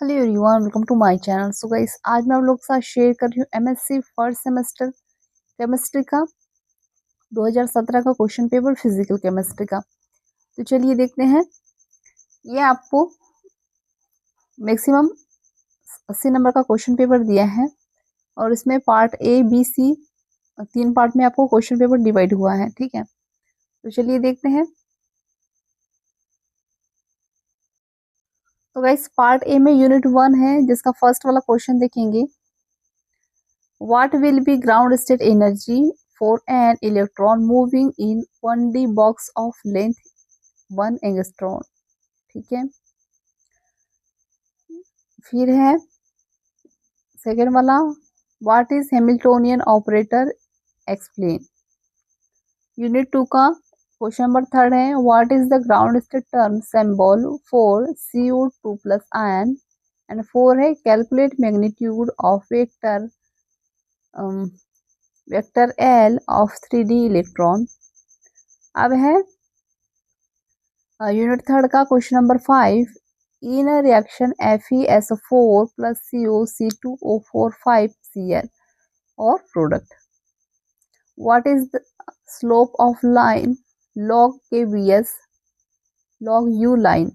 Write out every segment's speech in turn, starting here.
Hello everyone, welcome to my channel. So guys, आज मैं आप लोग के साथ शेयर कर रही हूँ एमएससी फर्स्ट सेमेस्टर केमिस्ट्री का 2017 का क्वेश्चन पेपर फिजिकल केमिस्ट्री का। तो चलिए देखते हैं। ये आपको मैक्सिमम 80 नंबर का क्वेश्चन पेपर दिया है और इसमें part A B C 3 part में आपको क्वेश्चन पेपर डिवाइड हुआ है। ठीक है, तो चलिए देखते हैं। तो गाइस, पार्ट ए में यूनिट 1 है, जिसका फर्स्ट वाला क्वेश्चन देखेंगे। What will be ground state energy for an electron moving in 1D box of length 1 angstrom? ठीक है, फिर है सेकेंड वाला, What is Hamiltonian operator? Explain. Unit 2 का क्वेश्चन नंबर 3 है, What is the ground state term symbol for CO2 plus ion? And 4 है, Calculate magnitude of vector L of 3D electron. अब है यूनिट 3 का question number 5, in reaction FeSO4 plus CO C2O4 5Cl और product, what is the slope of line log KBS log U line.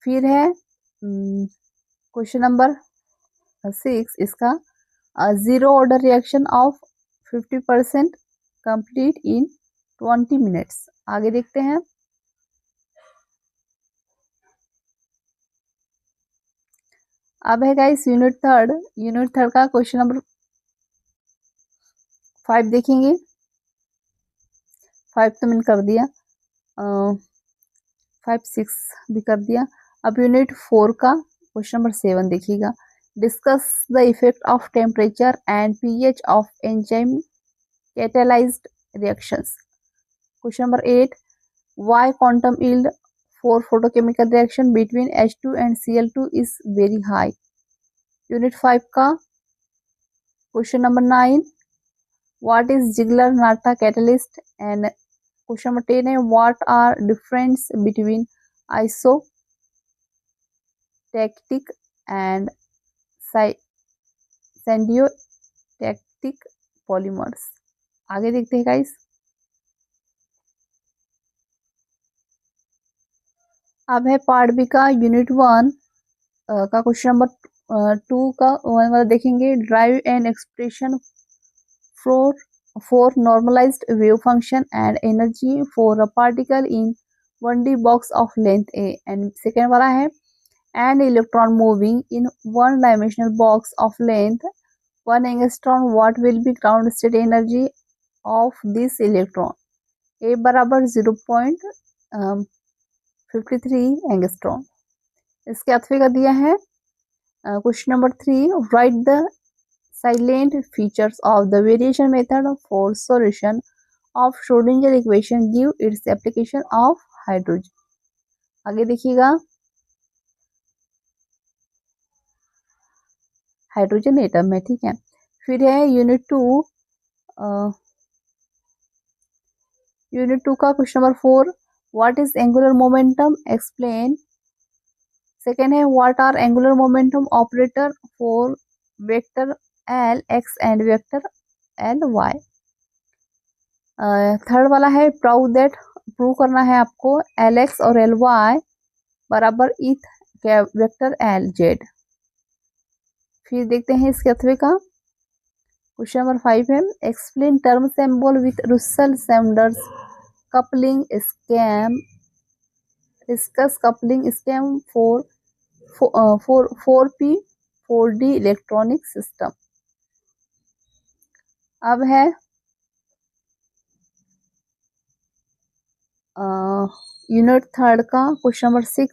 फिर है question number 6, इसका zero order reaction of 50% complete in 20 minutes. आगे देखते हैं। अब है गाइस यूनिट थर्ड का क्वेश्चन नंबर 5 देखेंगे। 5 तो मैंने कर दिया, 5 6 भी कर दिया। अब यूनिट 4 का क्वेश्चन नंबर 7 देखिएगा। Discuss the effect of temperature and pH of enzyme catalysed reactions. Question number 8, why quantum yield for photochemical reaction between H2 and Cl2 is very high. Unit 5 का question number 9, what is Ziegler Natta catalyst. And question number 10 है, what are difference between isotactic and syndiotactic polymers. आगे देखते हैं guys. अब है part B का unit 1 का question number 2 का वाला देखेंगे। Drive an expression for normalized wave function and energy for a particle in 1D box of length A। and second वाला है, an electron moving in one dimensional box of length 1 angstrom, what will be ground state energy of this electron? A बराबर 0.53 angstrom. इसके अथवे का दिया है question number 3, right the silent features of the variation method for solution of Schrodinger equation, give its application of hydrogen। आगे देखिएगा, hydrogen atom है। ठीक है, फिर है यूनिट 2 का question number 4, what is angular momentum, explain. Second है, what are angular momentum operator for vector L X and vector L Y. Third वाला है, प्रूव करना है आपको एल एक्स और एल वाई बराबर इथ वेक्टर एल जेड। फिर देखते हैं इसके अथवे का क्वेश्चन नंबर 5 है, explain term symbol with Russell Sanders coupling scheme, discuss coupling scheme for 4p 4D electronic system. अब है यूनिट 3 का क्वेश्चन नंबर 6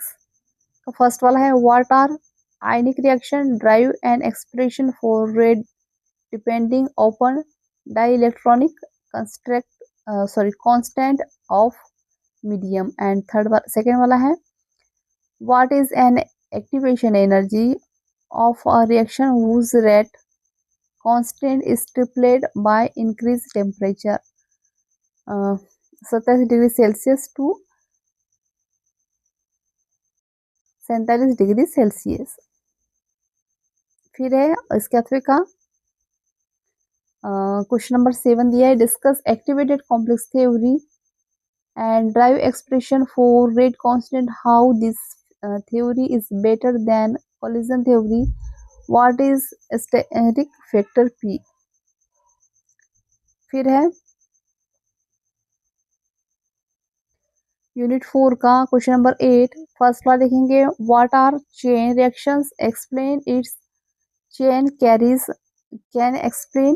का फर्स्ट वाला है, what are ionic reaction derive and expression for rate depending upon dielectric constant of medium. And second वाला है, what is an activation energy of a reaction whose rate constant is tripled by increased temperature 27 degree Celsius to 47 degree Celsius. फिर है इसके अथवे का question number 7 दिया है, discuss activated complex theory and drive expression for rate constant, how this theory is better than collision theory, what is static factor p। फिर है unit 4 का क्वेश्चन नंबर 8, फर्स्ट वाला देखेंगे, what are chain reactions, explain its chain carriers, can explain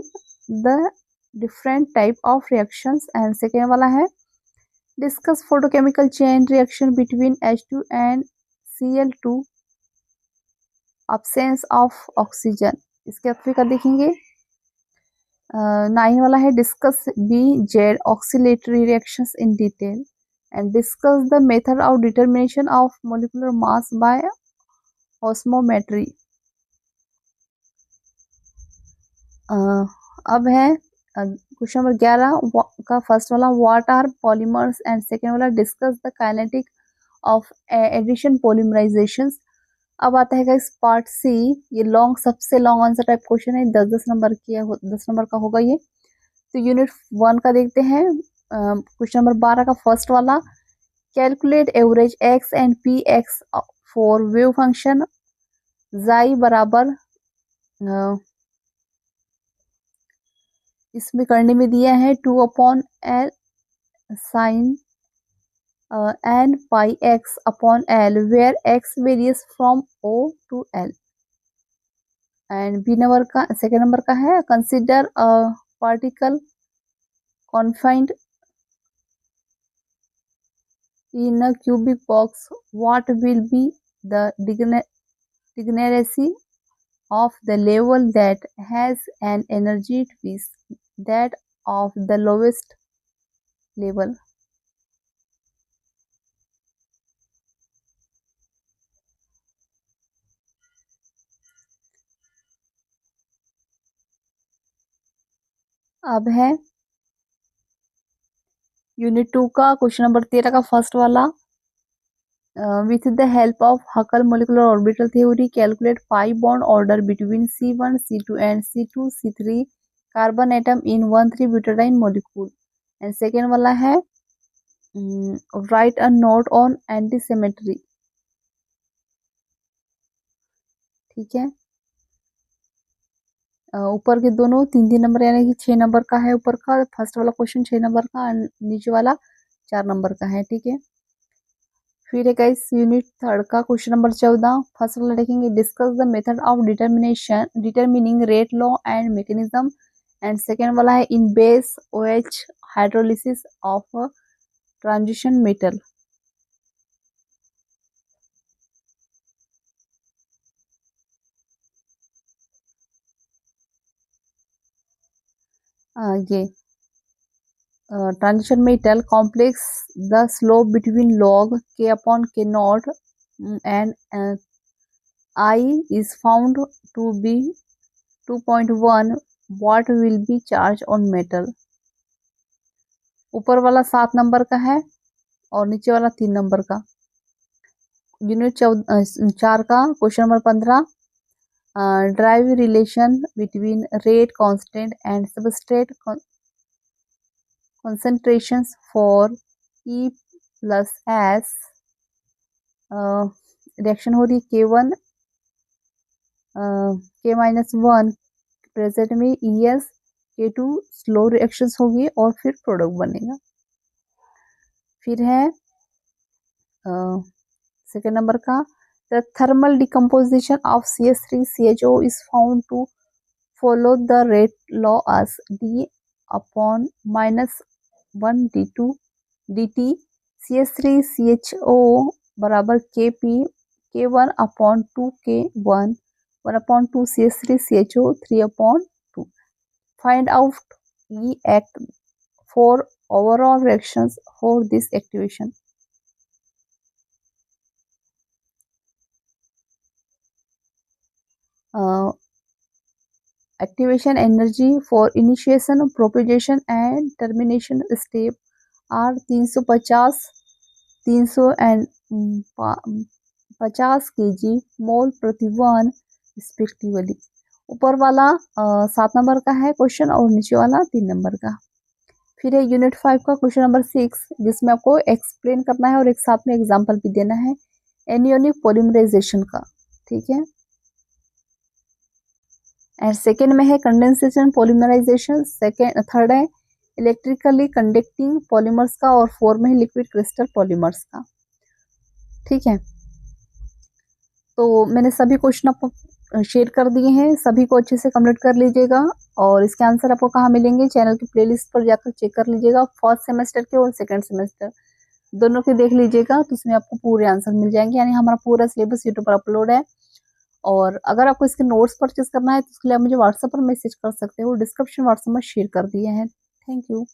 the different type of reactions. And second वाला है, discuss photochemical chain reaction between H2 and Cl2, absence of oxygen. इसके अथवे का देखेंगे 9 वाला है, discuss B-Z oscillatory reactions in detail and discuss the method of determination of molecular mass by osmometry. अब है क्वेश्चन नंबर 11 का फर्स्ट वाला, what are polymers, and second वाला, discuss the kinetic of addition polymerisations. अब आता है इस part सी, ये लॉन्ग, सबसे लॉन्ग आंसर टाइप क्वेश्चन है, 10 नंबर की, 10 नंबर का होगा ये। तो यूनिट 1 का देखते हैं, क्वेश्चन नंबर 12 का फर्स्ट वाला, calculate average x and p x for wave function जाई बराबर, इसमें करने में दिया है 2/L sine n pi x upon L, where x varies from O to L। And B number का, सेकेंड नंबर का है, consider a particle confined in a cubic box, what will be the degeneracy of the level that has an energy twice that of the lowest level। अब है unit 2 का question number 13 का first वाला, with the help of Huckel molecular orbital theory, calculate pi bond order between C1, C2 and C2, C3 carbon atom in 1,3-butadiene molecule। And second वाला है, write a note on antisymmetry। ठीक है, ऊपर के दोनों 3-3 number यानी कि 6 number का है, ऊपर का फर्स्ट वाला क्वेश्चन 6 नंबर का, नीचे वाला 4 नंबर का है। ठीक है, फिर है गाइस यूनिट 3 का क्वेश्चन नंबर 14, फर्स्ट वाला देखेंगे, discuss the method of determining rate law and mechanism. And second वाला है, in base OH hydrolysis of transition metal. ये transition metal complex, the slope between log K/K0 and I is found to be 2.1, what will be charge on metal। ऊपर वाला 7 number का है और नीचे वाला 3 नंबर का। यूनिट 4 का question number 15, drive relation between rate constant and substrate concentrations for E plus S। Reaction हो रही K1 K-1 प्रेजेंट में ES K2 स्लो रिएक्शंस होगी और फिर प्रोडक्ट बनेगा। फिर है सेकेंड नंबर का, the thermal decomposition of CH3CHO is found to follow the rate law as D/-1 dt CH3CHO बराबर Kp K1/2 K1 1/2 CH3CHO 3/2। Find out E act for overall reactions for this activation। Activation energy for initiation, propagation and termination step are 350, 300 and 50 kg मोल प्रति one respectively. ऊपर वाला 7 number का है question और नीचे वाला 3 number का। फिर है यूनिट 5 का क्वेश्चन नंबर 6, जिसमें आपको एक्सप्लेन करना है और एक साथ में एग्जाम्पल भी देना है एनियोनिक पॉलीमराइजेशन का। ठीक है। एंड सेकेंड में है कंडेंसेशन पॉलीमराइजेशन, थर्ड है इलेक्ट्रिकली कंडक्टिंग पॉलीमर्स का, और 4 में है लिक्विड क्रिस्टल पॉलीमर्स का। ठीक है। तो मैंने सभी क्वेश्चन आपको शेयर कर दिए हैं, सभी को अच्छे से कंप्लीट कर लीजिएगा। और इसके आंसर आपको कहाँ मिलेंगे, चैनल की प्लेलिस्ट पर जाकर चेक कर लीजिएगा। फर्स्ट सेमेस्टर के और सेकंड सेमेस्टर दोनों के देख लीजिएगा, तो उसमें आपको पूरे आंसर मिल जाएंगे। यानी हमारा पूरा सिलेबस यूट्यूब पर अपलोड है। और अगर आपको इसके नोट्स परचेज करना है तो उसके लिए आप मुझे व्हाट्सएप पर मैसेज कर सकते हो, डिस्क्रिप्शन व्हाट्सएप में शेयर कर दिए हैं। Thank you.